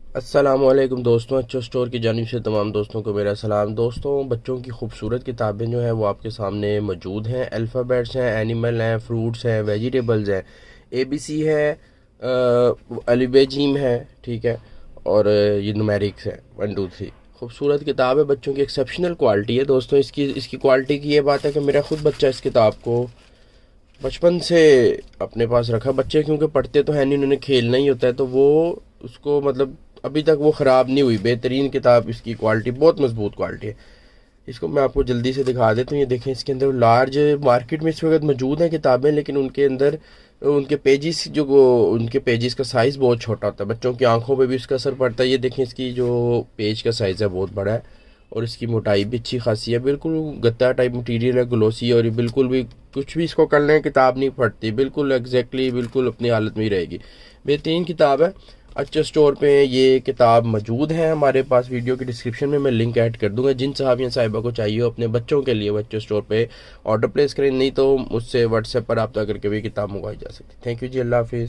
السلام علیکم دوستوں، اچھو اسٹور کی جانب سے تمام دوستوں کو میرا سلام۔ دوستوں، بچوں کی خوبصورت کتابیں جو ہیں وہ آپ کے سامنے موجود ہیں۔ الفابیٹس ہیں، اینیمل ہیں، فروٹس ہیں، ویجیٹیبلز ہیں، اے بی سی ہے، الف بے جیم ہے، ٹھیک ہے، اور یہ نومیرکس ہے 1 2 3۔ خوبصورت کتاب ہے، بچوں کی ایکسیپشنل کوالٹی ہے۔ دوستوں، اس کی کوالٹی کی یہ بات ہے کہ میرا خود بچہ اس کتاب کو بچپن سے اپنے پاس رکھا۔ بچے کیونکہ پڑھتے تو ہیں نہیں، انہوں نے کھیلنا ہی ہوتا ہے، تو وہ اس کو مطلب ابھی تک وہ خراب نہیں ہوئی، بہترین کتاب، اس کی کوالٹی بہت مضبوط کوالٹی ہے۔ اس کو میں آپ کو جلدی سے دکھا دیتا ہوں، یہ دیکھیں، اس کے اندر لارج مارکیٹ میں اس وقت موجود ہیں کتابیں، لیکن ان کے اندر ان کے پیجز ان کے پیجز کا سائز بہت چھوٹا ہوتا ہے، بچوں کی آنکھوں پہ بھی اس کا اثر پڑتا ہے۔ یہ دیکھیں، اس کی جو پیج کا سائز ہے بہت بڑا ہے، اور اس کی موٹائی بھی اچھی خاصی ہے، بالکل گتا ٹائپ مٹیریل ہے، گلوسی، اور یہ بالکل بھی کچھ بھی اس کو کر لیں کتاب نہیں پھٹتی، بالکل ایگزیکٹلی بالکل اپنی حالت میں ہی رہے گی۔ بہترین کتاب ہے۔ اچھا اسٹور پہ یہ کتاب موجود ہے ہمارے پاس، ویڈیو کی ڈسکرپشن میں لنک ایڈ کر دوں گا، جن صاحب یا صاحبہ کو چاہیے ہو اپنے بچوں کے لیے بچے اسٹور پہ آرڈر پلیس کریں، نہیں تو مجھ سے واٹس ایپ پر رابطہ کر کے بھی کتاب منگوائی جا سکتی۔ تھینک یو جی، اللہ حافظ۔